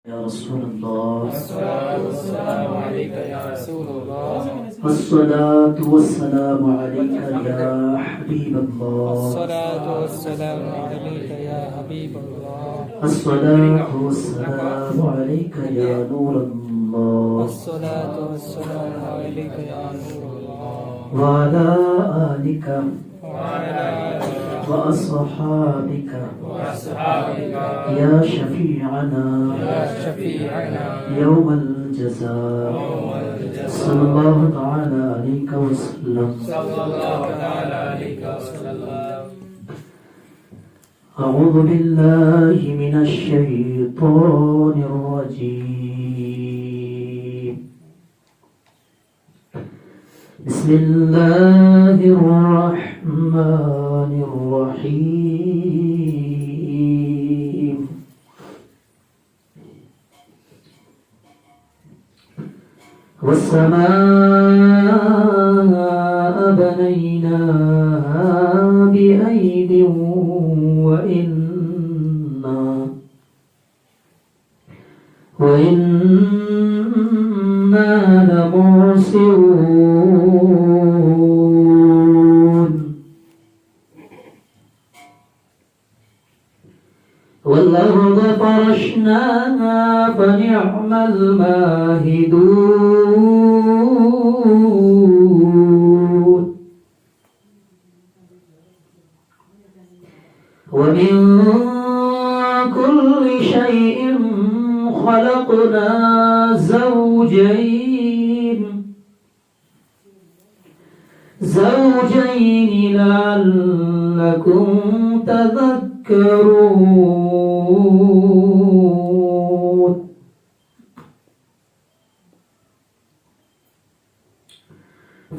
يا رسول الله الصلاة والسلام عليك يا رسول الله الصلاة والسلام عليك يا حبيب الله الصلاة والسلام عليك يا حبيب الله الصلاة والسلام عليك يا نور الله الصلاة والسلام عليك يا نور الله وعلى آلك وعلى آلك وأصحابك وأصحابك يا شفيعنا يا شفيعنا يوم الجزاء صلى الله تعالى عليك وسلم صلى الله تعالى عليك وسلم. أعوذ بالله من الشيطان الرجيم بسم الله الرحمن الرحيم والسماء بنيناها بأيد وإنا لموسعون والأرض فرشناها فنعم الماهدون ومن كل شيء خلقنا زوجين لعلكم تذكرون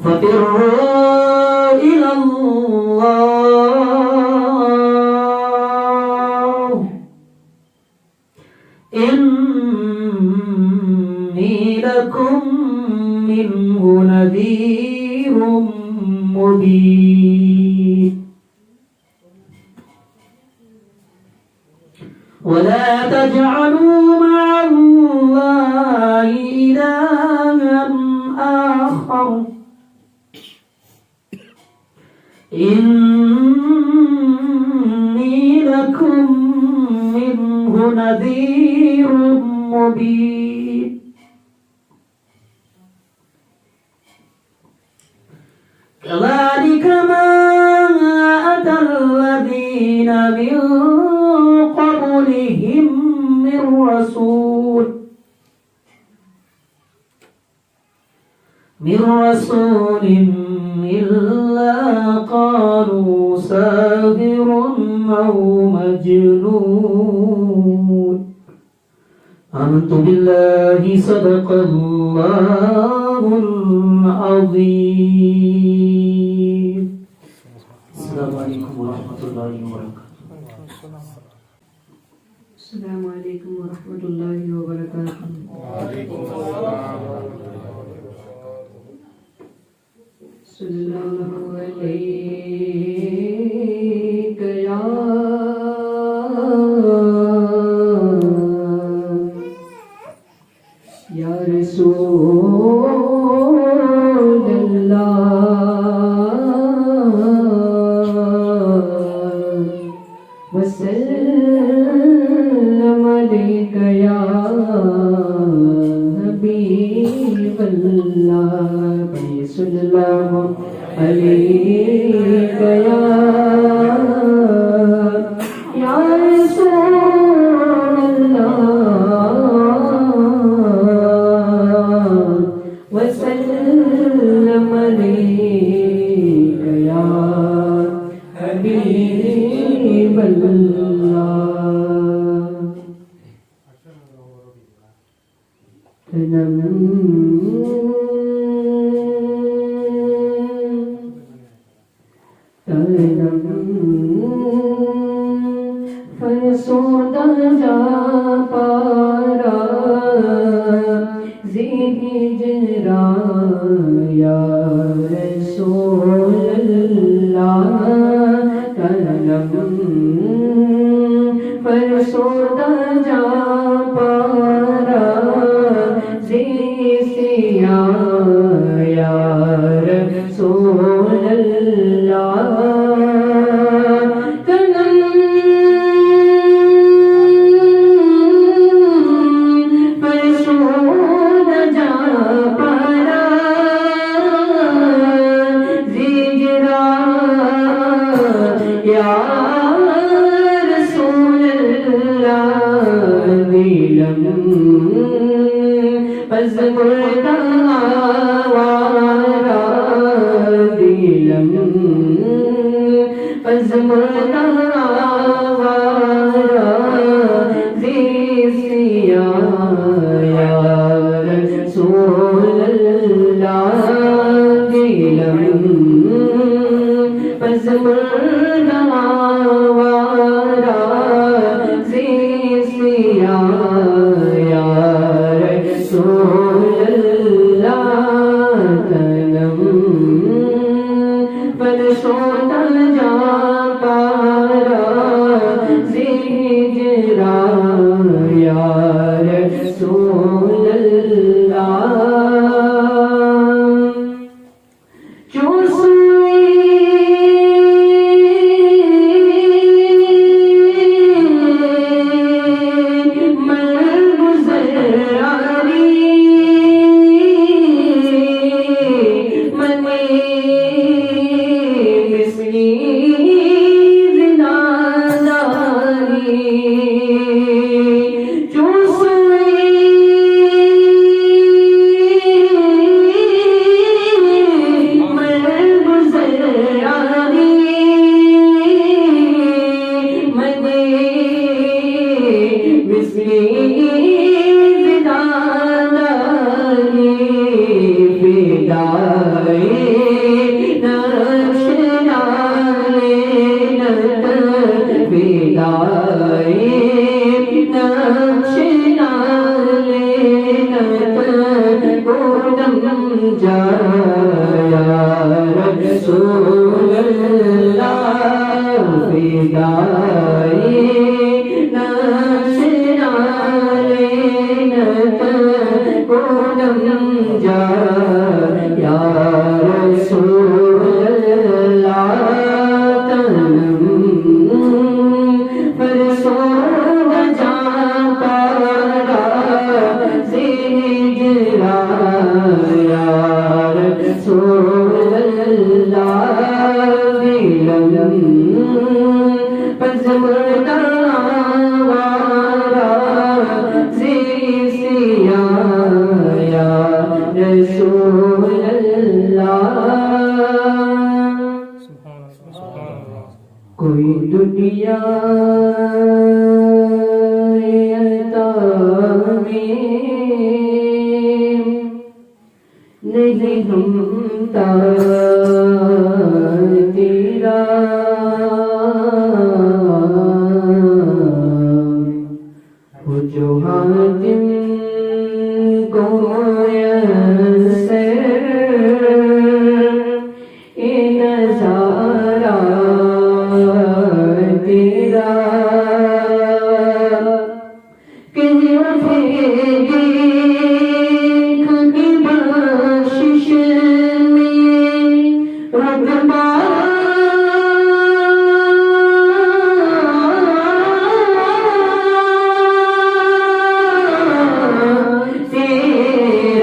ففروا إلى الله إني لكم منه نذير مبين ولا تجعلوا مع الله إلها آخر إني لكم منه نذير مبين كذلك ما أتى الذين من قبلهم من رسول إلا قالوا ساحر أو مجنون آمنت بالله صدق الله العظيم. السلام عليكم ورحمة الله وبركاته. السلام عليكم ورحمة الله وبركاته. وعليكم السلام ورحمة الله صلى الله عليك يا رسول الله وسلم عليك يا حبيب الله صلى الله عليك يا رسول الله وسلم عليك يا حبيب الله. فرسودا جا پارا ہجرا یا رسول اللہ کرم فرسودا جا پارا دیلم پس مردہ آوارا دیلم پس مردہ آوارا زیسیا یا رسول اللہ دیلم پس مردہ آوارا زیسیا یا رسول اللہ تنم پر سوتا جا پارا زیجرا یا رسول اللہ کوئی دنیا عطا میں نہیں ہمتا تیرا وہ جو حاتم کو میسر نظارہ تیرا کہیں اٹھے دیکھ کی بخشش میں رتبہ تیرا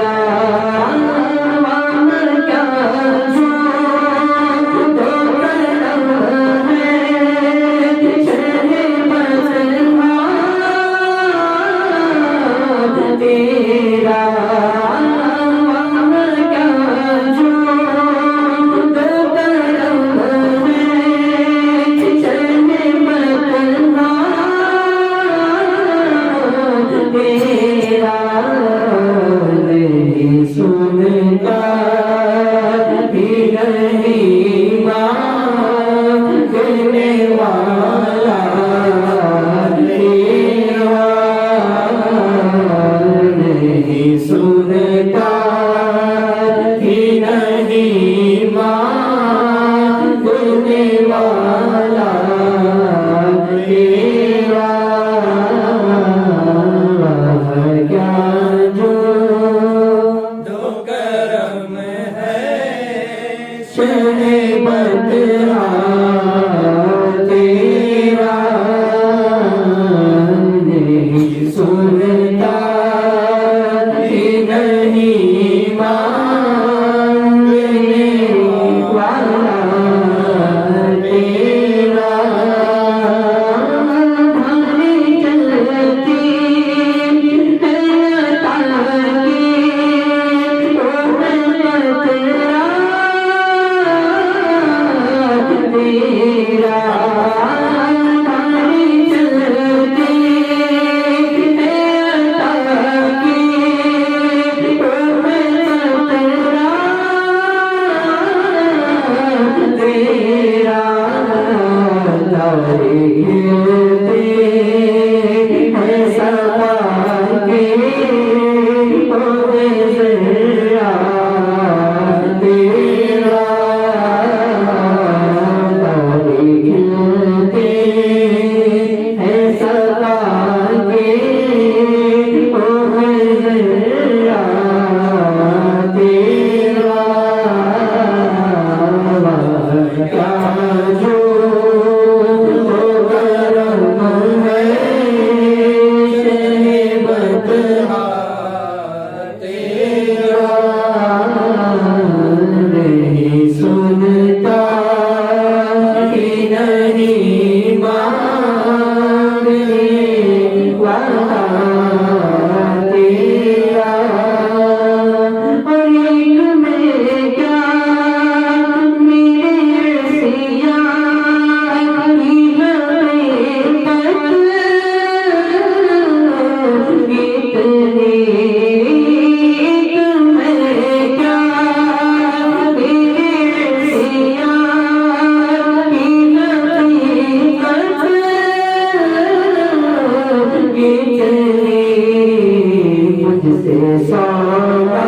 سے سودا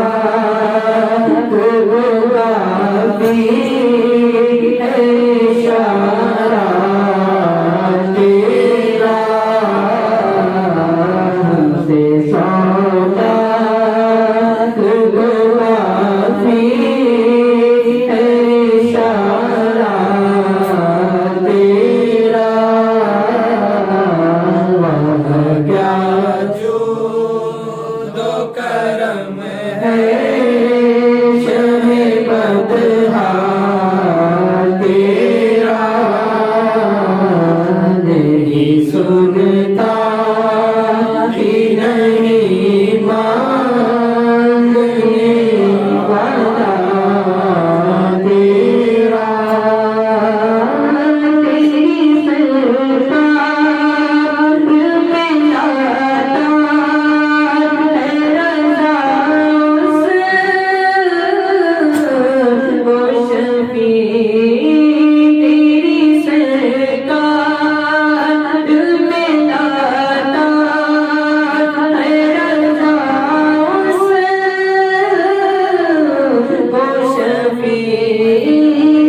گلابی اشارہ تیرا ہم سے سودا گلابی اشارہ تیرا کیا جود و کرم ہے شہ بدہا تیرا نہیں سنتا ہی نہیں مانگنے والا تیرا تیری سرکار میں لاتا ہے رضا سے وہ شفیع تیری سرکار میں لاتا ہے رضا سے وہ شفیع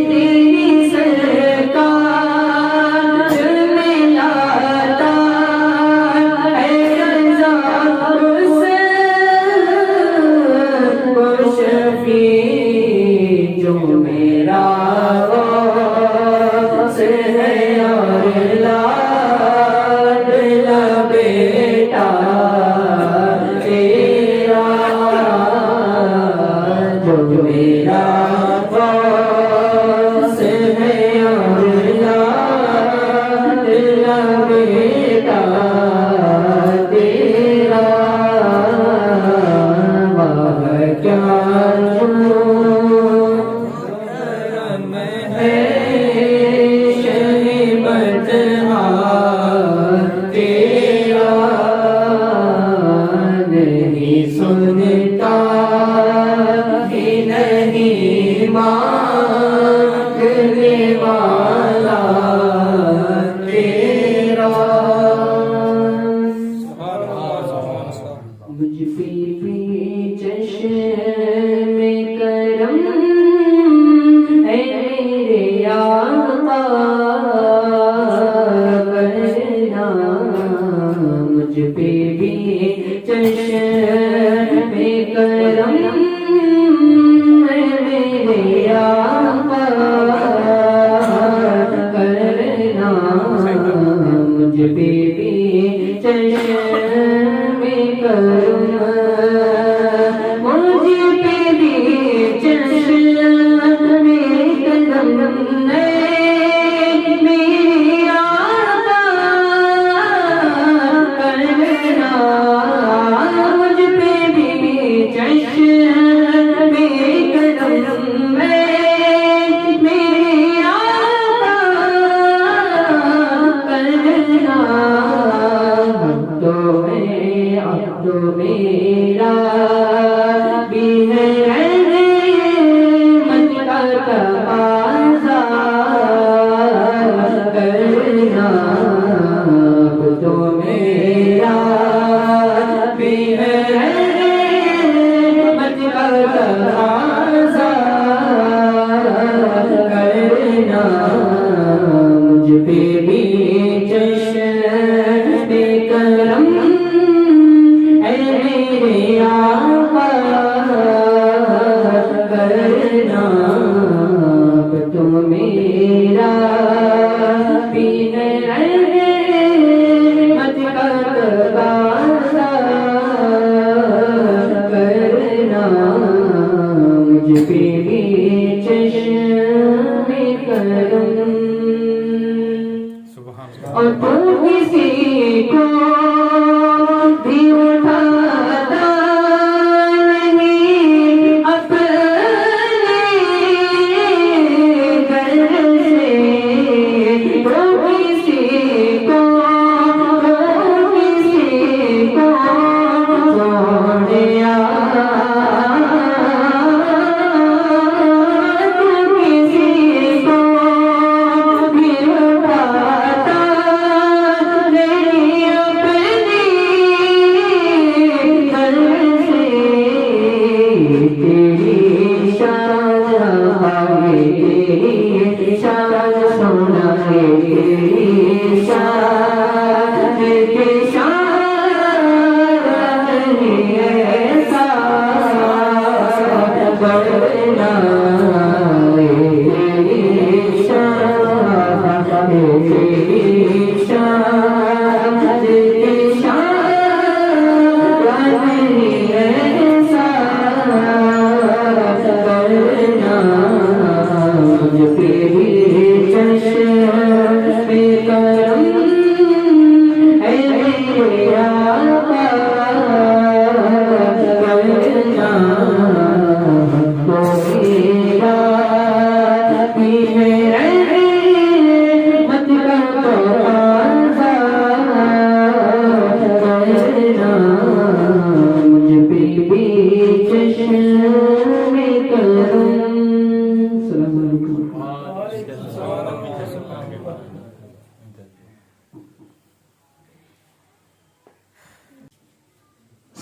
تیری سرکار میں لاتا ہے رضا سے وہ شفیع جو میرا غوث ہے اور لاڈلا بیٹا تیرا جو میرا غوث ہے اور لاڈلا بیٹا تیرا واہ کیا کرم ہے شہ بدہا تیرا نہیں سنتا ہی نہیں مانگنے والا تیرا مجھ پہ بھی چشم کرم ہے میرے آقا کرنا مجھ پہ بھی چشم کرم ہے میرے آقا کرنا مجھ پہ بھی چشم کرم مجھ پہ بھی چشم کرم ہے میرے آقا کرنا مجھ پہ بھی چشم کرم ہے میرے آقا کرنا عبد میرا بھی ہے من کا تقاضا کرنا عبد میرا بھی ہے من کا تقاضا کرنا مجھ پہ بھی چشم کرم اے میرے آقا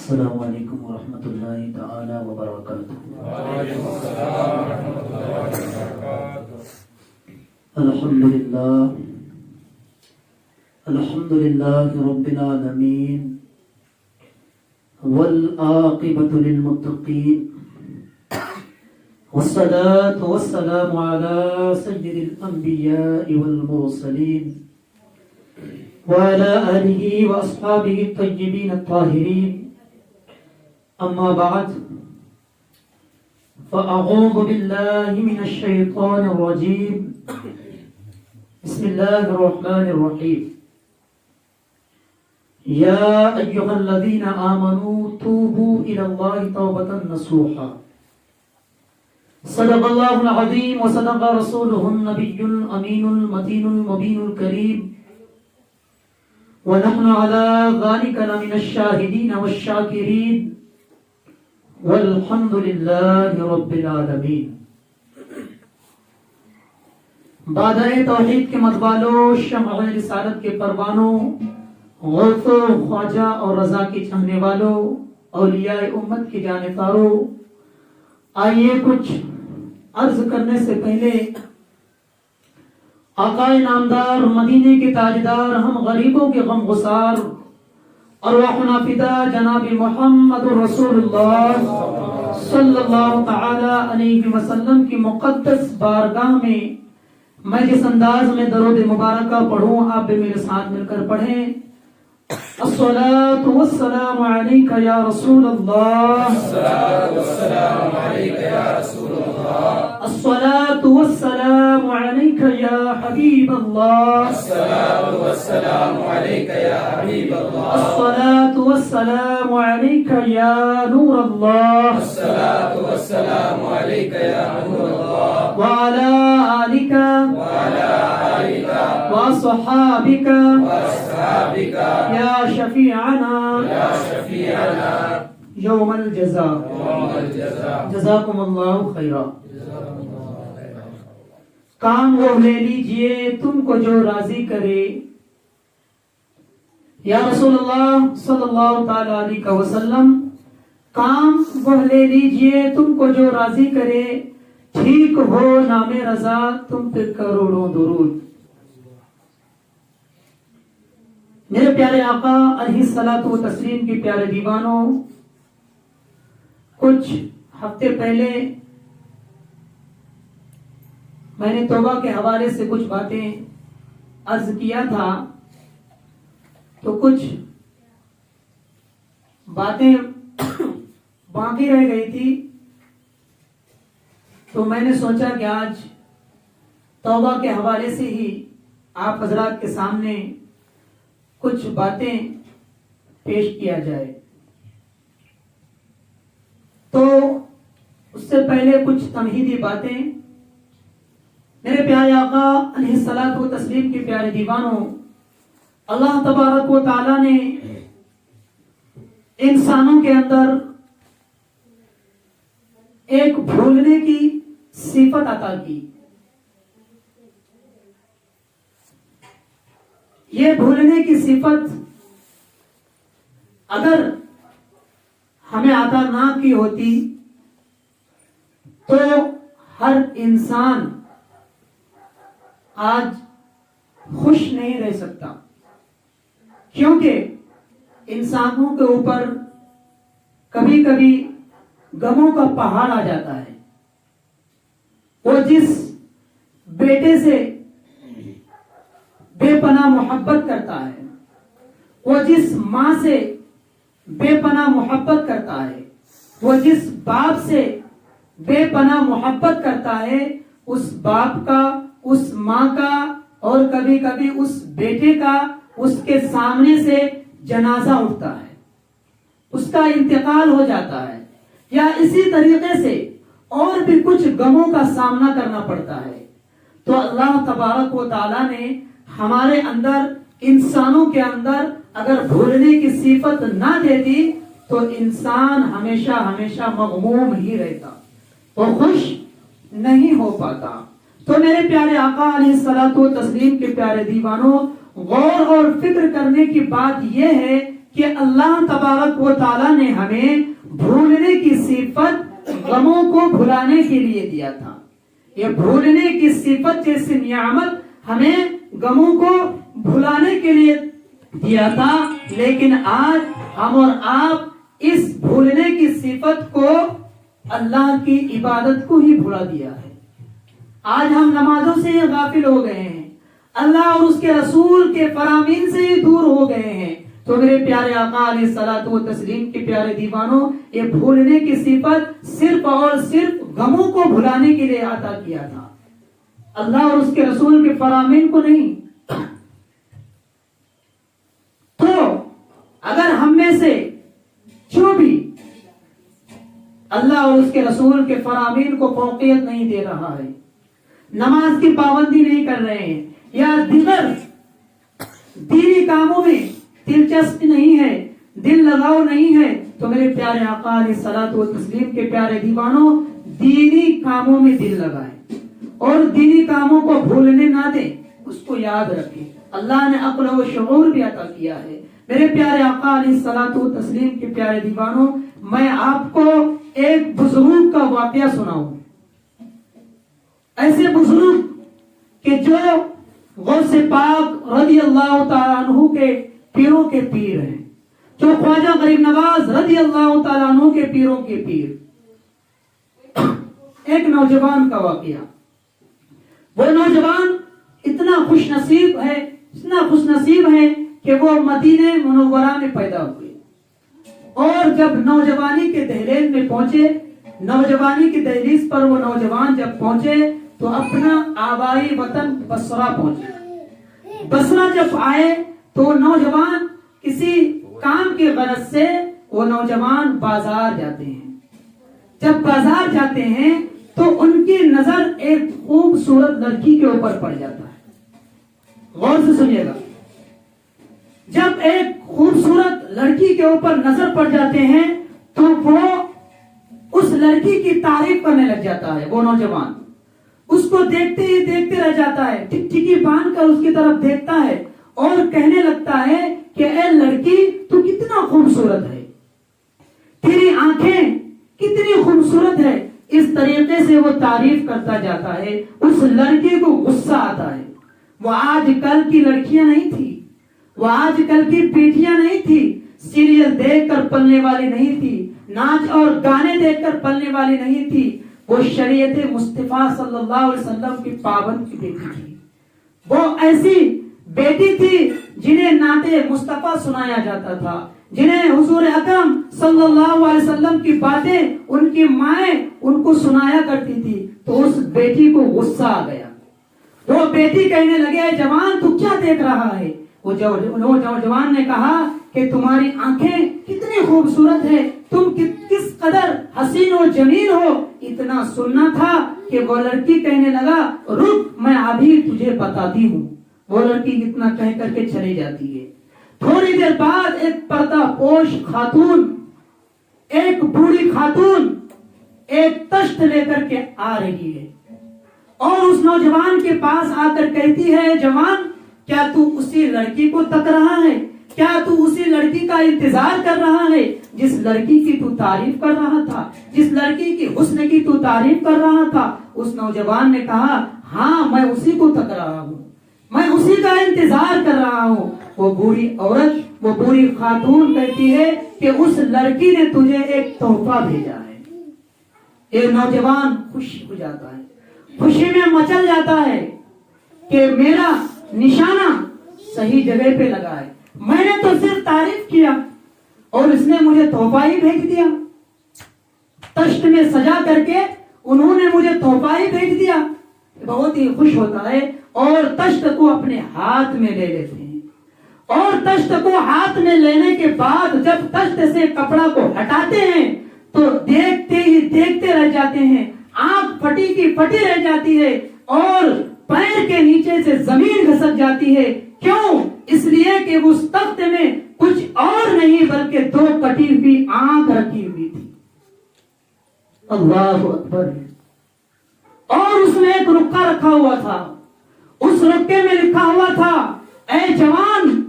السلام علیکم ورحمۃ اللہ تعالی وبرکاتہ. الحمد للہ رب العالمین والعاقبۃ للمتقین والصلاة والسلام على سید الانبیاء والمرسلین وعلى آلہ واصحابہ الطیبین الطاہرین. اما بعد فاعوذ باللہ من الشیطان الرجیم. بسم اللہ الرحمن الرحیم. یا ایہا الذین آمنوا توبوا الی اللہ توبۃ نصوحا. صدق اللہ العظیم وصدق رسولہ النبی الامین المتین المبین الکریم. ونحن على ذلك لمن الشاهدين والشاكرين والحمد لله رب العالمین. بادۂ توحید کے متوالوں، شمع رسالت کے پروانوں، غوث و خواجہ اور رضا کے چاہنے والوں، اولیاء امت کے جانبداروں، آئیے کچھ عرض کرنے سے پہلے آقا نامدار، مدینے کے تاجدار، ہم غریبوں کے غم گسار، ارواحنا فدا جناب محمد رسول اللہ صلی اللہ تعالی علیہ وسلم کی مقدس بارگاہ میں میں جس انداز میں درود مبارکہ پڑھوں، آپ بھی میرے ساتھ مل کر پڑھیں. الصلاة والسلام علیک یا رسول اللہ. الصلاة والسلام علیک یا رسول اللہ. الصلاة والسلام علیک یا حبیب اللہ. الصلاة والسلام علیک یا حبیب اللہ. الصلاة والسلام علیک یا نور اللہ. الصلاة والسلام علیک یا نور اللہ. وعلى آلک وصحابک یا شفیعنا یوم الجزاء. جزاکم اللہ خیرا. کام وہ لے لیجئے تم کو جو راضی کرے. یا رسول اللہ صلی اللہ تعالی علیہ وسلم، کام وہ لے لیجئے تم کو جو راضی کرے. ٹھیک ہو نام رضا تم پہ کروڑوں درود. میرے پیارے آقا علیہ الصلوۃ والتسلیم کی پیارے دیوانوں، کچھ ہفتے پہلے میں نے توبہ کے حوالے سے کچھ باتیں عرض کیا تھا، تو کچھ باتیں باقی رہ گئی تھی، تو میں نے سوچا کہ آج توبہ کے حوالے سے ہی آپ حضرات کے سامنے کچھ باتیں پیش کیا جائے. تو اس سے پہلے کچھ تمہیدی باتیں. میرے پیارے آقا علیہ الصلوۃ والتسلیم کے پیارے دیوانوں، اللہ تبارک و تعالی نے انسانوں کے اندر ایک بھولنے کی صفت عطا کی. یہ بھولنے کی صفت اگر ہمیں عطا نہ کی ہوتی تو ہر انسان آج خوش نہیں رہ سکتا، کیونکہ انسانوں کے اوپر کبھی کبھی غموں کا پہاڑ آ جاتا ہے. وہ جس بیٹے سے بے پناہ محبت کرتا ہے، وہ جس ماں سے بے پناہ محبت کرتا ہے، وہ جس باپ سے بے پناہ محبت کرتا ہے، اس باپ کا، اس ماں کا، اور کبھی کبھی اس بیٹے کا اس کے سامنے سے جنازہ اٹھتا ہے، اس کا انتقال ہو جاتا ہے، یا اسی طریقے سے اور بھی کچھ غموں کا سامنا کرنا پڑتا ہے. تو اللہ تبارک و تعالی نے ہمارے اندر، انسانوں کے اندر اگر بھولنے کی صفت نہ دیتی تو انسان ہمیشہ ہمیشہ مغموم ہی رہتا، وہ خوش نہیں ہو پاتا. تو میرے پیارے آقا علیہ الصلوۃ والتسلیم کے پیارے دیوانوں، غور اور فکر کرنے کی بات یہ ہے کہ اللہ تبارک و تعالیٰ نے ہمیں بھولنے کی صفت غموں کو بھلانے کے لیے دیا تھا. یہ بھولنے کی صفت جیسی نعمت ہمیں غموں کو بھلانے کے لیے دیا تھا، لیکن آج ہم اور آپ اس بھولنے کی صفت کو اللہ کی عبادت کو ہی بھلا دیا ہے. آج ہم نمازوں سے غافل ہو گئے ہیں، اللہ اور اس کے رسول کے فرامین سے ہی دور ہو گئے ہیں. تو میرے پیارے آقا علیہ الصلوۃ والتسلیم کے پیارے دیوانوں، یہ بھولنے کی صفت صرف اور صرف غموں کو بھلانے کے لیے عطا کیا تھا، اللہ اور اس کے رسول کے فرامین کو نہیں. تو اگر ہم میں سے جو بھی اللہ اور اس کے رسول کے فرامین کو فوقیت نہیں دے رہا ہے، نماز کی پابندی نہیں کر رہے ہیں، یا دیگر دینی کاموں میں دلچسپی نہیں ہے، دل لگاؤ نہیں ہے، تو میرے پیارے آقا علیہ الصلوۃ والتسلیم کے پیارے دیوانوں، دینی کاموں میں دل لگائیں اور دینی کاموں کو بھولنے نہ دیں، اس کو یاد رکھیں. اللہ نے عقل و شعور بھی عطا کیا ہے. میرے پیارے آقا علیہ الصلوۃ والتسلیم کے پیارے دیوانوں، میں آپ کو ایک بزرگ کا واقعہ سناؤں. ایسے بزرگ کہ جو غوث پاک رضی اللہ تعالیٰ عنہ کے پیروں کے پیر ہیں، جو خواجہ غریب نواز رضی اللہ تعالیٰ عنہ کے پیروں کے پیر. ایک نوجوان کا واقعہ. وہ نوجوان اتنا خوش نصیب ہے کہ وہ مدینہ منورہ میں پیدا ہوئے، اور جب نوجوانی کے دہلیز میں پہنچے، نوجوانی کی دہلیز پر وہ نوجوان جب پہنچے تو اپنا آبائی وطن بصرہ پہنچے. بصرہ جب آئے تو نوجوان کسی کام کی غرض سے وہ نوجوان بازار جاتے ہیں. جب بازار جاتے ہیں تو ان کی نظر ایک خوبصورت لڑکی کے اوپر پڑ جاتا ہے. غور سے سنیے گا. جب ایک خوبصورت لڑکی کے اوپر نظر پڑ جاتے ہیں تو وہ اس لڑکی کی تعریف کرنے لگ جاتا ہے. وہ نوجوان اس کو دیکھتے ہی دیکھتے رہ جاتا ہے، ٹکٹکی باندھ کر اس کی طرف دیکھتا ہے اور کہنے لگتا ہے کہ اے لڑکی، تو کتنا خوبصورت ہے، تیری آنکھیں کتنی خوبصورت ہے. اس طریقے سے وہ تعریف کرتا جاتا ہے. اس لڑکی کو غصہ آتا ہے. وہ آج کل کی لڑکیاں نہیں تھی، وہ آج کل کی بیٹیاں نہیں تھی، سیریل دیکھ کر پلنے والی نہیں تھی، ناچ اور گانے دیکھ کر پلنے والی نہیں تھی. وہ شریعت مصطفیٰ صلی اللہ علیہ وسلم کی پابند کی بیٹی تھی. وہ ایسی بیٹی تھی جنہیں نعت مصطفیٰ سنایا جاتا تھا، جنہیں حضور اکرم صلی اللہ علیہ وسلم کی باتیں ان کی مائیں ان کو سنایا کرتی تھی. تو اس بیٹی کو غصہ آ گیا. وہ بیٹی کہنے لگے، جوان تو کیا دیکھ رہا ہے؟ وہ جوان نے کہا کہ تمہاری آنکھیں کتنی خوبصورت ہے، تم کس قدر حسین و جمیل ہو، اتنا سننا تھا. کہ وہ لڑکی کہنے لگا، رک میں ابھی تجھے بتاتی ہوں. وہ لڑکی اتنا کہہ کر کے چلی جاتی ہے. تھوڑی دیر بعد ایک پردہ پوش خاتون، ایک بوڑھی خاتون ایک تشت لے کر کے آ رہی ہے اور اس نوجوان کے پاس آ کر کہتی ہے، جوان کیا تو اسی لڑکی کو تک رہا ہے؟ کیا تو اسی لڑکی کا انتظار کر رہا ہے جس لڑکی کی تو تعریف کر رہا تھا، جس لڑکی کی حسن کی تو تعریف کر رہا تھا؟ اس نوجوان نے کہا، ہاں میں اسی کو تک رہا ہوں، میں اسی کا انتظار کر رہا ہوں. وہ بوڑھی عورت، وہ بوڑھی خاتون کہتی ہے کہ اس لڑکی نے تجھے ایک تحفہ بھیجا ہے. یہ نوجوان خوش ہو جاتا ہے، خوشی میں مچل جاتا ہے کہ میرا نشانہ صحیح جگہ پہ لگا ہے. میں نے تو صرف تعریف کیا اور اس نے مجھے تحفہ ہی بھیج دیا. تشت میں سجا کر کے انہوں نے مجھے تحفہ ہی بھیج دیا. بہت ہی خوش ہوتا ہے اور تشت کو اپنے ہاتھ میں لے لیتے ہیں. اور تشت کو ہاتھ میں لینے کے بعد جب تشت سے کپڑا کو ہٹاتے ہیں تو دیکھتے ہی دیکھتے رہ جاتے ہیں. آنکھ پھٹی کی پھٹی رہ جاتی ہے اور پیر کے نیچے سے زمین گھسک جاتی ہے. کیوں؟ اس لیے کہ اس تخت میں کچھ اور نہیں بلکہ دو کٹی ہوئی آنکھ رکھی ہوئی تھی. اللہ اکبر. اور اس میں ایک رکا رکھا ہوا تھا. اس رکے میں لکھا ہوا تھا، اے جوان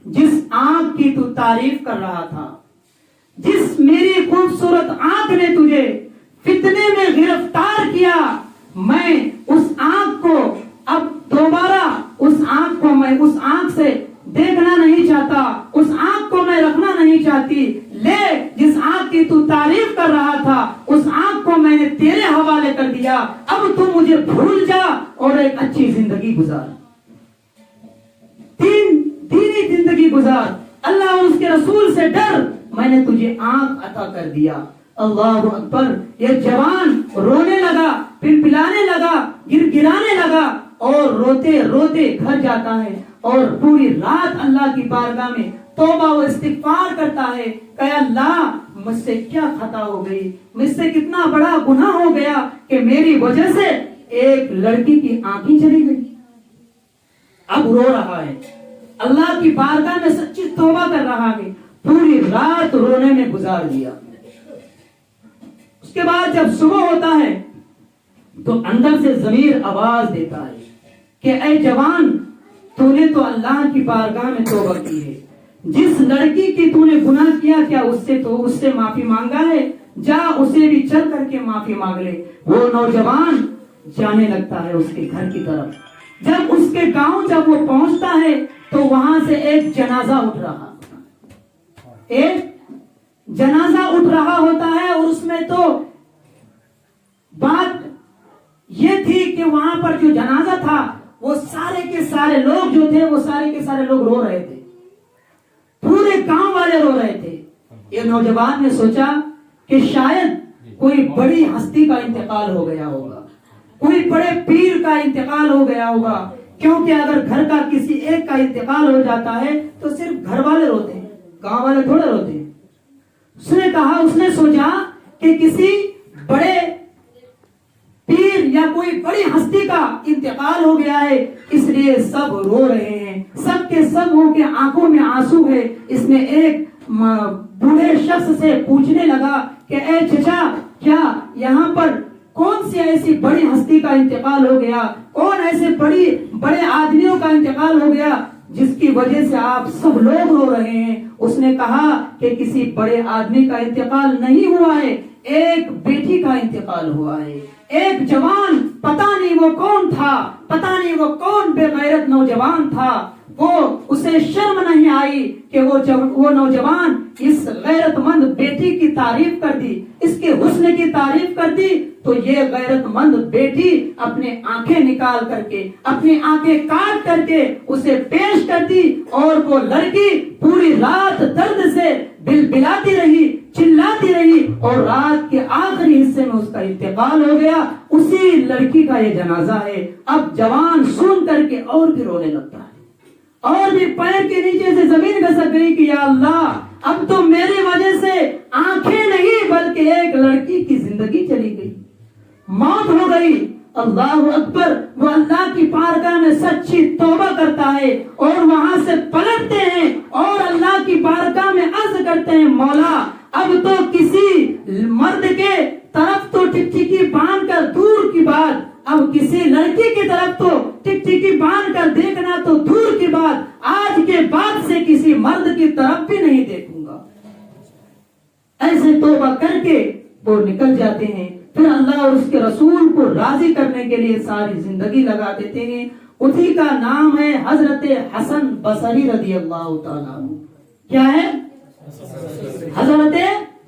جس آنکھ کی تو تعریف کر رہا تھا، جس میری خوبصورت آنکھ نے تجھے فتنے میں گرفتار کیا، میں اس آنکھ کو اب دوبارہ میں اس آنکھ سے دیکھنا نہیں چاہتا، اس آنکھ کو میں رکھنا نہیں چاہتی، لے جس آنکھ کی تو تعریف کر رہا تھا اس آنکھ کو میں نے تیرے حوالے کر دیا، اب تو مجھے بھول جا اور ایک اچھی زندگی گزار، دینی زندگی گزار، اللہ اور اس کے رسول سے ڈر، میں نے تجھے آنکھ عطا کر دیا۔ اللہ اکبر۔ یہ جوان رونے لگا، پھر پلانے لگا، گرانے لگا اور روتے روتے گھر جاتا ہے اور پوری رات اللہ کی بارگاہ میں توبہ و استغفار کرتا ہے کہ اللہ مجھ سے کیا خطا ہو گئی، مجھ سے کتنا بڑا گناہ ہو گیا کہ میری وجہ سے ایک لڑکی کی آنکھیں چلی گئی۔ اب رو رہا ہے، اللہ کی بارگاہ میں سچی توبہ کر رہا ہے، پوری رات رونے میں گزار دیا۔ اس کے بعد جب صبح ہوتا ہے تو اندر سے ضمیر آواز دیتا ہے کہ اے جوان، تو نے تو اللہ کی بارگاہ میں توبہ کی ہے، جس لڑکی کی تو نے گناہ کیا کیا اس سے معافی مانگا ہے، جا اسے بھی چل کر کے معافی مانگ لے۔ وہ نوجوان جانے لگتا ہے اس کے گھر کی طرف۔ جب اس کے گاؤں جب وہ پہنچتا ہے تو وہاں سے ایک جنازہ اٹھ رہا ہوتا ہے اور اس میں تو بات یہ تھی کہ وہاں پر جو جنازہ تھا وہ سارے کے سارے لوگ جو تھے وہ سارے کے سارے لوگ رو رہے تھے، پورے گاؤں والے رو رہے تھے۔ یہ نوجوان نے سوچا کہ شاید کوئی بڑی ہستی کا انتقال ہو گیا ہوگا، کوئی بڑے پیر کا انتقال ہو گیا ہوگا، کیونکہ اگر گھر کا کسی ایک کا انتقال ہو جاتا ہے تو صرف گھر والے روتے ہیں، گاؤں والے تھوڑے روتے ہیں۔ اس نے سوچا کہ کسی بڑے پیر یا کوئی بڑی ہستی کا انتقال ہو گیا ہے، اس لیے سب رو رہے ہیں، سب کے سب ہو کے آنکھوں میں آنسو ہے۔ اس نے ایک بوڑھے شخص سے پوچھنے لگا کہ اے چچا، کیا یہاں پر کون سی ایسی بڑی ہستی کا انتقال ہو گیا، کون ایسے بڑے آدمیوں کا انتقال ہو گیا جس کی وجہ سے آپ سب لوگ رو رہے ہیں؟ اس نے کہا کہ کسی بڑے آدمی کا انتقال نہیں ہوا ہے، ایک بیٹی کا انتقال ہوا ہے۔ ایک جوان، پتہ نہیں وہ کون تھا، پتہ نہیں وہ کون بے غیرت نوجوان تھا، اسے شرم نہیں آئی کہ وہ نوجوان اس غیرت مند بیٹی کی تعریف کر دی، اس کے حسن کی تعریف کر دی، تو یہ غیرت مند بیٹی اپنے آنکھیں نکال کر کے، اپنی آنکھیں کاٹ کر کے اسے پیش کر دی، اور وہ لڑکی پوری رات درد سے بلبلاتی رہی، چلاتی رہی، اور رات کے آخری حصے میں اس کا انتقال ہو گیا۔ اسی لڑکی کا یہ جنازہ ہے۔ اب جوان سن کر کے اور بھی رونے لگتا ہے، اور بھی پیر کے نیچے سے زمین گھسک گئی کہ یا اللہ، اب تو میری وجہ سے آنکھیں نہیں بلکہ ایک لڑکی کی زندگی چلی گئی، موت ہو گئی۔ اللہ اکبر۔ وہ اللہ کی بارگاہ میں سچی توبہ کرتا ہے اور وہاں سے پلٹتے ہیں اور اللہ کی بارگاہ میں عرض کرتے ہیں، مولا اب تو کسی مرد کے طرف تو ٹکٹکی باندھ کر دور کی بات، اب کسی لڑکی کی طرف تو ٹکٹکی باندھ کر دیکھنا تو دور کی بات، آج کے بعد سے کسی مرد کی طرف بھی نہیں دیکھوں گا۔ ایسے توبہ کر کے وہ نکل جاتے ہیں، پھر اللہ اور اس کے رسول کو راضی کرنے کے لیے ساری زندگی لگا دیتے ہیں۔ اسی کا نام ہے حضرت حسن بصری رضی اللہ تعالیٰ عنہ۔ کیا ہے؟ حضرت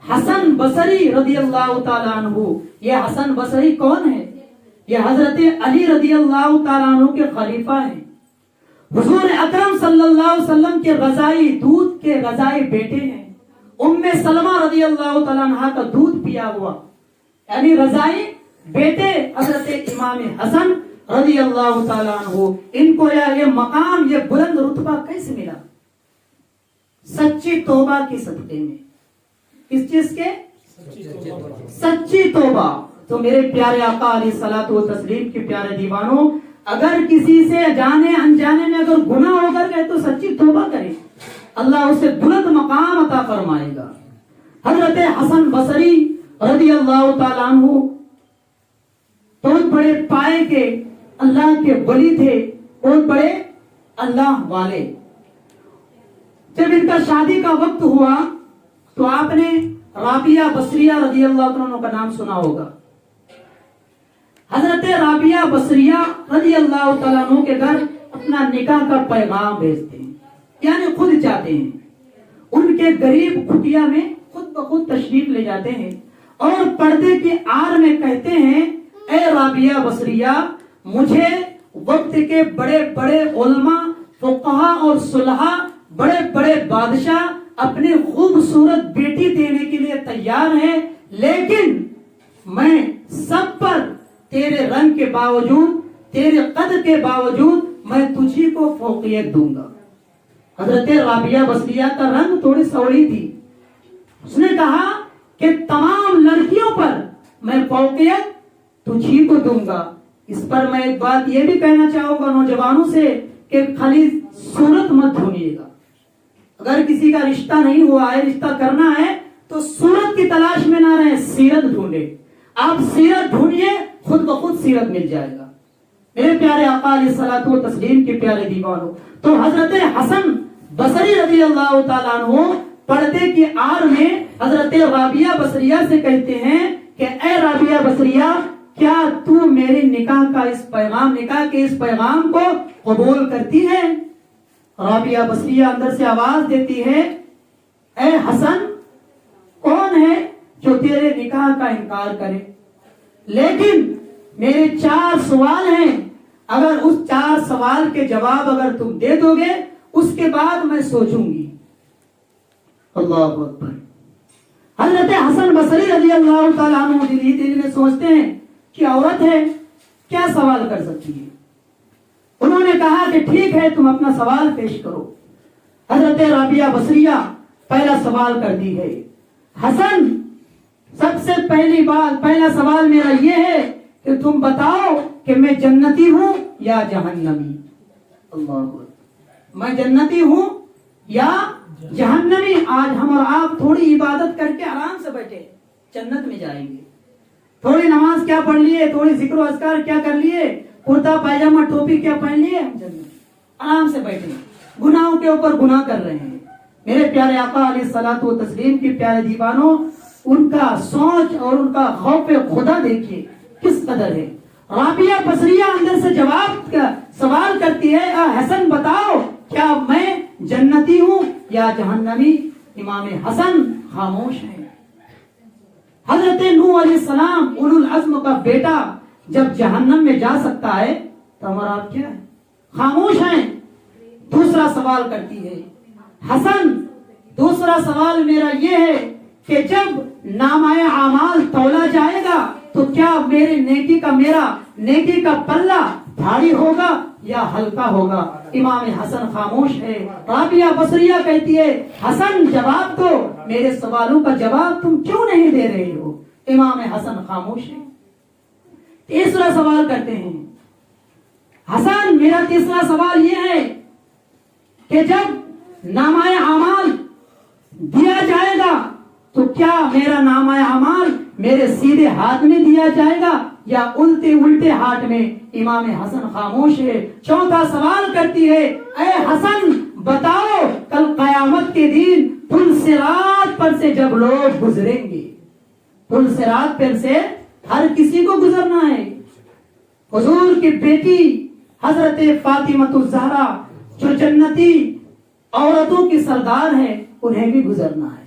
حسن بصری رضی اللہ تعالیٰ عنہ۔ یہ حسن بصری کون ہے؟ یہ حضرت علی رضی اللہ تعالیٰ عنہ کے خلیفہ ہیں، حضور اکرم صلی اللہ علیہ وسلم کے رضائی دودھ کے رضائی بیٹے ہیں، ام سلمہ رضی اللہ تعالیٰ عنہ کا دودھ پیا ہوا، یعنی رضائی بیٹے حضرت امام حسن رضی اللہ تعالیٰ عنہ۔ ان کو یہ مقام، یہ بلند رتبہ کیسے ملا؟ سچی توبہ کی صدقے میں۔ کس چیز کے؟ سچی توبہ۔ تو میرے پیارے آقا علیہ الصلوۃ والتسلیم کے پیارے دیوانوں، اگر کسی سے جانے انجانے میں اگر گناہ ہو کر گئے تو سچی توبہ کریں، اللہ اسے بلند مقام عطا فرمائے گا۔ حضرت حسن بصری رضی اللہ تعالیٰ عنہ بہت بڑے پائے کے اللہ کے ولی تھے، بہت بڑے اللہ والے۔ جب ان کا شادی کا وقت ہوا تو آپ نے رابعہ بصریہ رضی اللہ عنہ کا نام سنا ہوگا. حضرت رابعہ بصریہ رضی اللہ تعالیٰ عنہ کے گھر اپنا نکاح کا پیغام بھیجتے ہیں، یعنی خود جاتے ہیں. ان کے غریب کھٹیا میں خود بخود تشریف لے جاتے ہیں اور پردے کی آڑ میں کہتے ہیں اے رابعہ بصریہ، مجھے وقت کے بڑے بڑے علماء، فقہا اور صلحاء، بڑے بڑے بادشاہ اپنی خوبصورت بیٹی دینے کے لیے تیار ہیں، لیکن میں سب پر تیرے رنگ کے باوجود، تیرے قد کے باوجود میں تجھی کو فوقیت دوں گا. حضرت رابعہ بصریہ کا رنگ تھوڑی سوڑی تھی. اس نے کہا کہ تمام لڑکیوں پر میں فوقیت تجھی کو دوں گا. اس پر میں ایک بات یہ بھی کہنا چاہوں گا نوجوانوں سے کہ خالی صورت مت ڈھونڈیے گا. اگر کسی کا رشتہ نہیں ہوا ہے، رشتہ کرنا ہے تو صورت کی تلاش میں نہ رہیں، سیرت ڈھونڈے. آپ سیرت ڈھونڈیے، خود بخود سیرت مل جائے گا. میرے پیارے آقا علیہ الصلوۃ والتسلیم کے پیارے دیوانوں، تو حضرت حسن بصری رضی اللہ تعالیٰ عنہ پردے کی آڑ میں حضرت رابعہ بصریہ سے کہتے ہیں کہ اے رابعہ بصریہ، کیا تو میرے نکاح کا اس پیغام، نکاح کے اس پیغام کو قبول کرتی ہے؟ رابعہ بصریہ اندر سے آواز دیتی ہے اے حسن، کون ہے جو تیرے نکاح کا انکار کرے؟ لیکن میرے 4 سوال ہیں، اگر اس 4 سوال کے جواب اگر تم دے دو گے اس کے بعد میں سوچوں گی. اللہ اکبر. حضرت حسن بصری رضی اللہ تعالیٰ عنہ دل میں سوچتے ہیں کہ عورت ہے، کیا سوال کر سکتی ہے. انہوں نے کہا کہ ٹھیک ہے، تم اپنا سوال پیش کرو. حضرت رابعہ بصریہ پہلا سوال کرتی ہے حسن، سب سے پہلا سوال میرا یہ ہے کہ تم بتاؤ کہ میں جنتی ہوں یا جہنمی. اللہ اکبر. میں جنتی ہوں یا جہنمی. آج ہم اور آپ تھوڑی عبادت کر کے آرام سے بیٹھے، جنت میں جائیں گے. تھوڑی نماز کیا پڑھ لیے، تھوڑی ذکر و اذکار کیا کر لیے، کرتا پائجامہ ٹوپی کیا پہن لیے، ہم جنت آرام سے بیٹھے، گناہوں کے اوپر گناہ کر رہے ہیں. میرے پیارے آقا علیہ الصلوۃ والتسلیم کے پیارے دیوانوں، ان کا سوچ اور ان کا خوف خدا دیکھیے کس قدر ہے. رابعہ بصریہ اندر سے جواب کا سوال کرتی ہے اے حسن، بتاؤ کیا میں جنتی ہوں یا جہنمی؟ امام حسن خاموش ہیں. حضرت نوح علیہ السلام اولو العزم کا بیٹا جب جہنم میں جا سکتا ہے تو ہمارا آپ کیا ہے؟ خاموش ہیں. دوسرا سوال کرتی ہے حسن، دوسرا سوال میرا یہ ہے کہ جب نامہ اعمال تولا جائے گا تو کیا میرے نیکی کا پلہ بھاری ہوگا یا ہلکا ہوگا؟ امام حسن خاموش ہے. رابعہ بصریہ کہتی ہے حسن جواب دو، میرے سوالوں کا جواب تم کیوں نہیں دے رہے ہو؟ امام حسن خاموش ہے. تیسرا سوال کرتے ہیں حسن، میرا تیسرا سوال یہ ہے کہ جب نامہ اعمال دیا جائے گا تو کیا میرا نامہ اعمال میرے سیدھے ہاتھ میں دیا جائے گا یا الٹے ہاتھ میں؟ امام حسن خاموش ہے. چوتھا سوال کرتی ہے اے حسن، بتاؤ کل قیامت کے دن پل صراط پر سے جب لوگ گزریں گے، پل صراط پر سے ہر کسی کو گزرنا ہے. حضور کی بیٹی حضرت فاطمہ الزہرا جو جنتی عورتوں کی سردار ہے، انہیں بھی گزرنا ہے،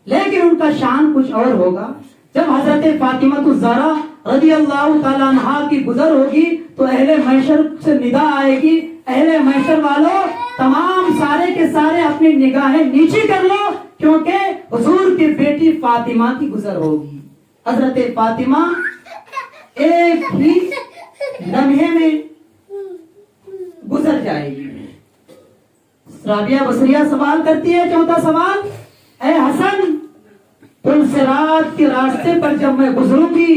لیکن ان کا شان کچھ اور ہوگا. جب حضرت فاطمہ الزہرا رضی اللہ تعالیٰ عنہا کی گزر ہوگی تو اہل محشر سے ندا آئے گی، اہل محشر والوں تمام سارے کے سارے اپنی نگاہیں نیچی کر لو، کیونکہ حضور کی بیٹی فاطمہ کی گزر ہوگی. حضرت فاطمہ ایک ہی لمحے میں گزر جائے گی. رابعہ بصریہ سوال کرتی ہے چوتھا سوال، اے حسن، پل صراط کے راستے پر جب میں گزروں گی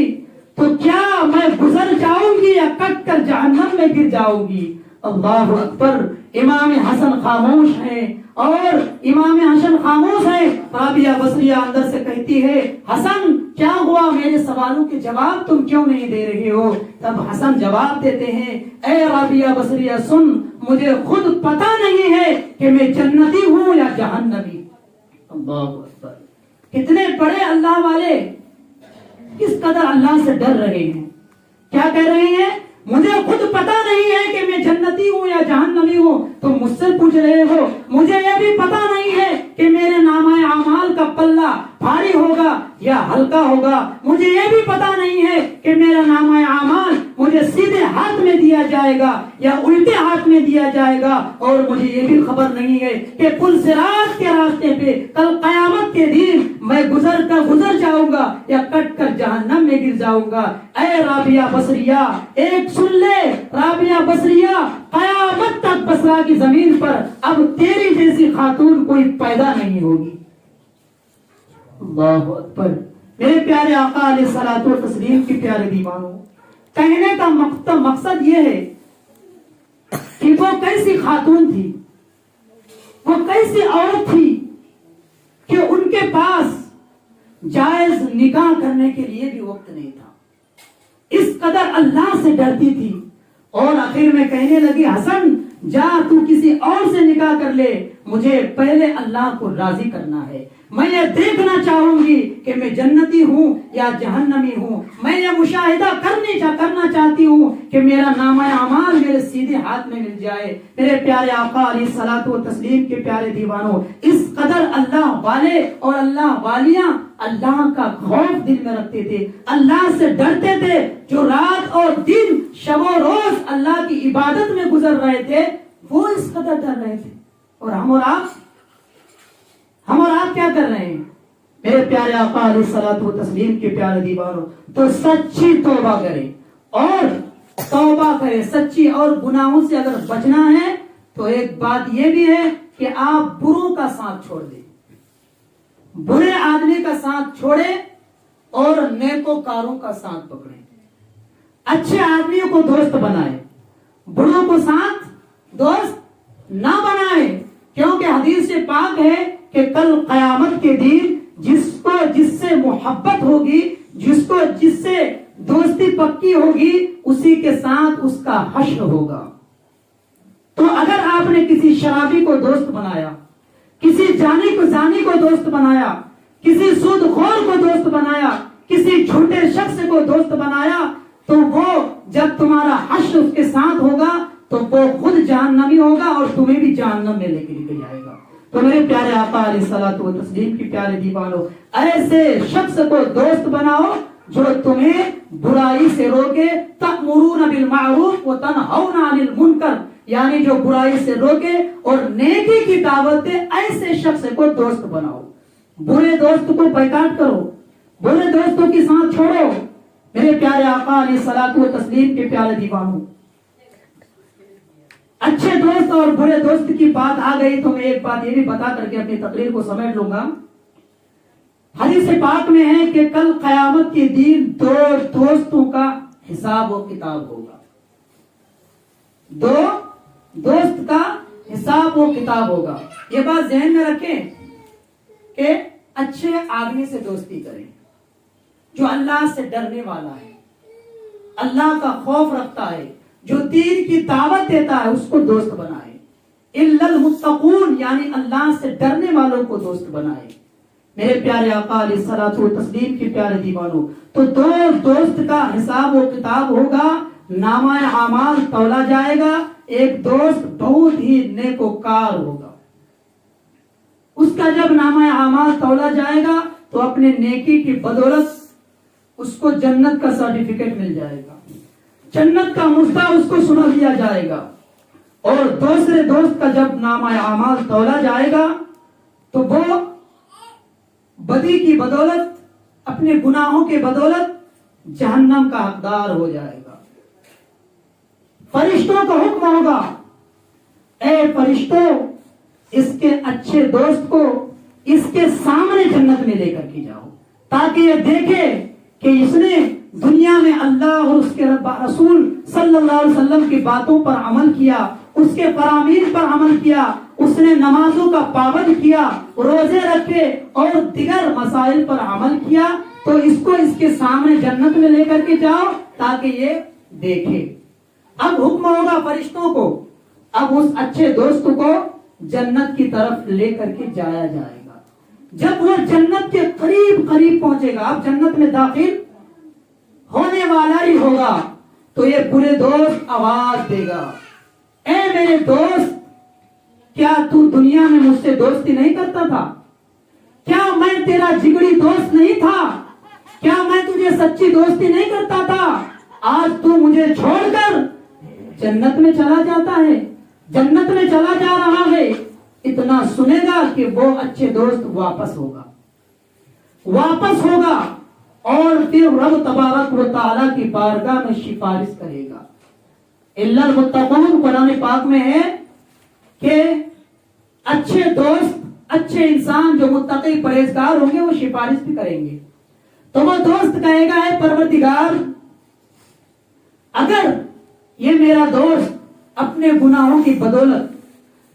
تو کیا میں گزر جاؤں گی یا کٹ کر جہنم میں گر جاؤں گی؟ اللہ اکبر. امام حسن خاموش ہیں اور امام حسن خاموش ہیں. رابعہ بصریہ اندر سے کہتی ہے حسن، کیا ہوا، میرے سوالوں کے جواب تم کیوں نہیں دے رہے ہو؟ تب حسن جواب دیتے ہیں، اے رابعہ بصریہ سن، مجھے خود پتہ نہیں ہے کہ میں جنتی ہوں یا جہنمی۔ اللہ اکبر، کتنے بڑے اللہ والے، کس قدر اللہ سے ڈر رہے ہیں۔ کیا کہہ رہے ہیں؟ مجھے خود پتہ نہیں ہے کہ میں جنتی ہوں یا جہنمی ہوں، تم مجھ سے پوچھ رہے ہو۔ مجھے یہ بھی پتہ نہیں ہے کہ میرے نامہ اعمال کا پلہ بھاری ہوگا یا ہلکا ہوگا۔ مجھے یہ بھی پتہ نہیں ہے کہ میرا نامہ اعمال مجھے سیدھے ہاتھ میں دیا جائے گا یا الٹے ہاتھ میں دیا جائے گا، اور مجھے یہ بھی خبر نہیں ہے کہ پل صراط کے راستے پہ کل قیامت کے دن میں گزر جاؤں گا یا کٹ کر جہنم میں گر جاؤں گا۔ اے رابعہ بصریہ، ایک سن لے رابعہ بصریہ، قیامت تک بصرہ کی زمین پر اب تیری جیسی خاتون کوئی پیدا نہیں ہوگی۔ اللہ اکبر، میرے پیارے آقا علیہ الصلوۃ والتسلیم کے پیارے دیوانوں، کہنے کا مقصد یہ ہے کہ وہ کیسی خاتون تھی، وہ کیسی عورت تھی کہ ان کے پاس جائز نکاح کرنے کے لیے بھی وقت نہیں تھا، اس قدر اللہ سے ڈرتی تھی۔ اور آخر میں کہنے لگی، حسن جا تو کسی اور سے نکاح کر لے، مجھے پہلے اللہ کو راضی کرنا ہے، میں یہ دیکھنا چاہوں گی کہ میں جنتی ہوں یا جہنمی ہوں، میں یہ مشاہدہ کرنا چاہتی ہوں کہ میرا نامہ اعمال میرے سیدھے ہاتھ میں مل جائے۔ میرے پیارے آقا علیہ الصلوۃ والتسلیم کے پیارے دیوانوں، اس قدر اللہ والے اور اللہ والیاں اللہ کا خوف دل میں رکھتے تھے، اللہ سے ڈرتے تھے، جو رات اور دن شب و روز اللہ کی عبادت میں گزر رہے تھے، وہ اس قدر ڈر رہے تھے۔ اور ہم اور آپ کیا کر رہے ہیں؟ میرے پیارے آقا علیہ الصلوۃ والتسلیم کے پیارے دیوانوں، تو سچی توبہ کریں اور توبہ کریں سچی، اور گناہوں سے اگر بچنا ہے تو ایک بات یہ بھی ہے کہ آپ بروں کا ساتھ چھوڑ دیں، برے آدمی کا ساتھ چھوڑیں اور نیکوکاروں کا ساتھ پکڑیں، اچھے آدمیوں کو دوست بنائیں، بروں کو ساتھ دوست نہ بنائیں، کیونکہ حدیث سے پاک ہے کہ کل قیامت کے دن جس سے محبت ہوگی، جس سے دوستی پکی ہوگی، اسی کے ساتھ اس کا حشر ہوگا۔ تو اگر آپ نے کسی شرابی کو دوست بنایا، کسی زانی کو دوست بنایا، کسی سود خور کو دوست بنایا، کسی جھوٹے شخص کو دوست بنایا، تو وہ جب تمہارا حشر اس کے ساتھ ہوگا تو وہ خود جہنمی ہوگا اور تمہیں بھی جہنم میں لے کے نکل جائے گا۔ تو میرے پیارے آقا علیہ الصلوۃ والتسلیم کی پیارے دیوانوں، ایسے شخص کو دوست بناؤ جو تمہیں برائی سے روکے، تأمرون بالمعروف وتنہون عن المنکر، یعنی جو برائی سے روکے اور نیکی کی دعوت دے، ایسے شخص کو دوست بناؤ۔ برے دوست کو بیکاٹ کرو، برے دوستوں کے ساتھ چھوڑو۔ میرے پیارے آقا علیہ الصلوۃ والتسلیم کے پیارے دیوانوں، اچھے دوست اور برے دوست کی بات آ گئی تو میں ایک بات یہ بھی بتا کر کے اپنی تقریر کو سمیٹ لوں گا۔ حدیث پاک میں ہے کہ کل قیامت کے دن دو دوستوں کا حساب و کتاب ہوگا، دو دوست کا حساب و کتاب ہوگا۔ یہ بات ذہن میں رکھیں کہ اچھے آدمی سے دوستی کریں، جو اللہ سے ڈرنے والا ہے، اللہ کا خوف رکھتا ہے، جو دین کی دعوت دیتا ہے، اس کو دوست بنائے۔ الا المتقون، یعنی اللہ سے ڈرنے والوں کو دوست بنائے۔ میرے پیارے آقا علیہ الصلوۃ والتسلیم کے پیارے دیوانوں، تو دو دوست کا حساب و کتاب ہوگا، نامہ اعمال تولا جائے گا۔ ایک دوست بہت ہی نیکوکار ہوگا، اس کا جب نامہ اعمال تولا جائے گا تو اپنے نیکی کی بدولت اس کو جنت کا سرٹیفکیٹ مل جائے گا، جنت کا مژدہ اس کو سنا دیا جائے گا۔ اور دوسرے دوست کا جب نامہ اعمال تولا جائے گا تو وہ بدی کی بدولت، اپنے گناہوں کے بدولت جہنم کا حقدار ہو جائے گا۔ فرشتوں کا حکم ہوگا، اے فرشتوں، اس کے اچھے دوست کو اس کے سامنے جنت میں لے کر کے جاؤ، تاکہ یہ دیکھے کہ اس نے دنیا میں اللہ اور اس کے رسول صلی اللہ علیہ وسلم کی باتوں پر عمل کیا، اس کے فرامین پر عمل کیا، اس نے نمازوں کا پابند کیا، روزے رکھے اور دیگر مسائل پر عمل کیا، تو اس کو اس کے سامنے جنت میں لے کر کے جاؤ تاکہ یہ دیکھے۔ اب حکم ہوگا فرشتوں کو، اب اس اچھے دوست کو جنت کی طرف لے کر کے جایا جائے گا۔ جب وہ جنت کے قریب قریب پہنچے گا، اب جنت میں داخل ہونے والا ہی ہوگا، تو یہ برے دوست آواز دے گا، اے میرے دوست، کیا تو دنیا میں مجھ سے دوستی نہیں کرتا تھا؟ کیا میں تیرا جگری دوست نہیں تھا؟ کیا میں تجھے سچی دوستی نہیں کرتا تھا؟ آج تو مجھے چھوڑ کر جنت میں چلا جاتا ہے، جنت میں چلا جا رہا ہے۔ اتنا سنے گا کہ وہ اچھے دوست واپس ہوگا اور پھر رب تبارک و تعالیٰ کی بارگاہ میں سفارش کرے گا۔ الا المتقون قرآن پاک میں ہے کہ اچھے دوست، اچھے انسان جو متقی پرہیزگار ہوں گے وہ سفارش بھی کریں گے۔ تو وہ دوست کہے گا، اے پروردگار، اگر یہ میرا دوست اپنے گناہوں کی بدولت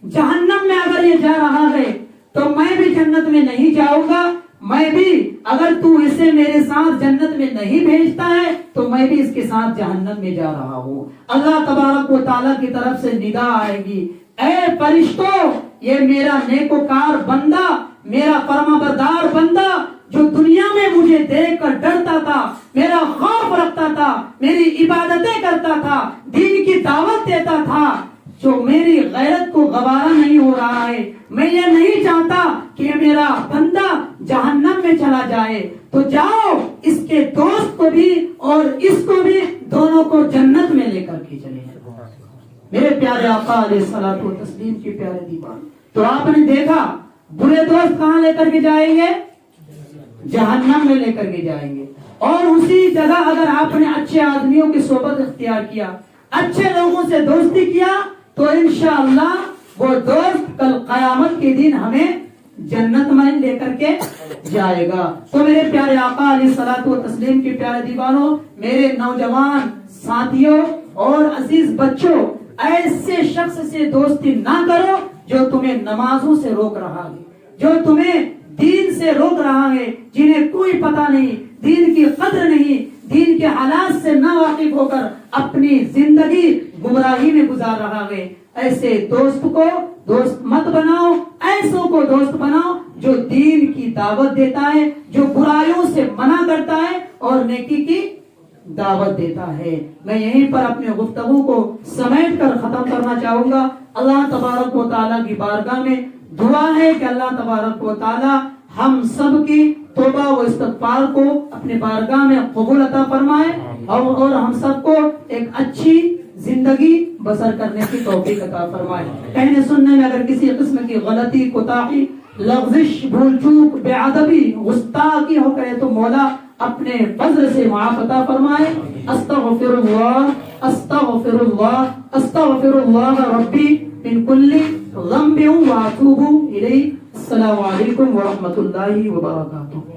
جہنم میں اگر یہ جا رہا ہے تو میں بھی جنت میں نہیں جاؤں گا، میں بھی اگر تو اسے میرے ساتھ جنت میں نہیں بھیجتا ہے تو میں بھی اس کے ساتھ جہنم میں جا رہا ہوں۔ اللہ تبارک و تعالیٰ کی طرف سے ندا آئے گی، اے فرشتوں، یہ میرا نیکوکار بندہ، میرا فرما بردار بندہ جو دنیا میں مجھے دیکھ کر ڈرتا تھا، میرا خوف رکھتا تھا، میری عبادتیں کرتا تھا، دین کی دعوت دیتا تھا، جو میری غیرت کو گوارا نہیں ہو رہا ہے، میں یہ نہیں چاہتا کہ میرا بندہ جہنم میں چلا جائے، تو جاؤ اس کے دوست کو بھی اور اس کو بھی، دونوں کو جنت میں لے کر کے چلے جاؤ۔ میرے پیارے آقا علیہ الصلوۃ والتسلیم کی پیارے دیوان، تو آپ نے دیکھا برے دوست کہاں لے کر کے جائیں گے؟ جہنم میں لے کر کے جائیں گے۔ اور اسی جگہ اگر آپ نے اچھے آدمیوں کی صحبت اختیار کیا، اچھے لوگوں سے دوستی کیا، تو انشاءاللہ وہ دوست کل قیامت کے دن ہمیں جنت میں لے کر کے جائے گا۔ تو میرے پیارے آقا علیہ الصلوۃ والتسلیم کے پیارے دیوانوں، میرے نوجوان ساتھیوں اور عزیز بچوں، ایسے شخص سے دوستی نہ کرو جو تمہیں نمازوں سے روک رہا ہے، جو تمہیں دین سے روک رہا ہے، جنہیں کوئی پتہ نہیں، دین کی قدر نہیں، دین کے حالات سے نہ واقف ہو کر اپنی زندگی گمراہی میں گزار رہا ہے۔ ایسے دوست کو دوست مت بناؤ، ایسوں کو دوست بناؤ جو دین کی دعوت دیتا ہے، جو برائیوں سے منع کرتا ہے اور نیکی کی دعوت دیتا ہے۔ میں یہیں پر اپنے گفتگو کو سمیٹ کر ختم کرنا چاہوں گا۔ اللہ تبارک و تعالیٰ کی بارگاہ میں دعا ہے کہ اللہ تبارک و تعالیٰ ہم سب کی توبہ و استغفار کو اپنے بارگاہ میں قبول عطا فرمائے اور ہم سب کو ایک اچھی زندگی بسر کرنے کی توفیق عطا فرمائے۔ کہنے سننے میں اگر کسی قسم کی غلطی، کوتاہی، لغزش، بھول چوک، بے ادبی، گستاخی ہو گئے تو مولا اپنے فضل سے معاف عطا فرمائے۔ استغفر اللہ استغفر اللہ استغفر اللہ ربی من کل ذنب واتوب الیہ۔ السلام علیکم ورحمۃ اللہ وبرکاتہ۔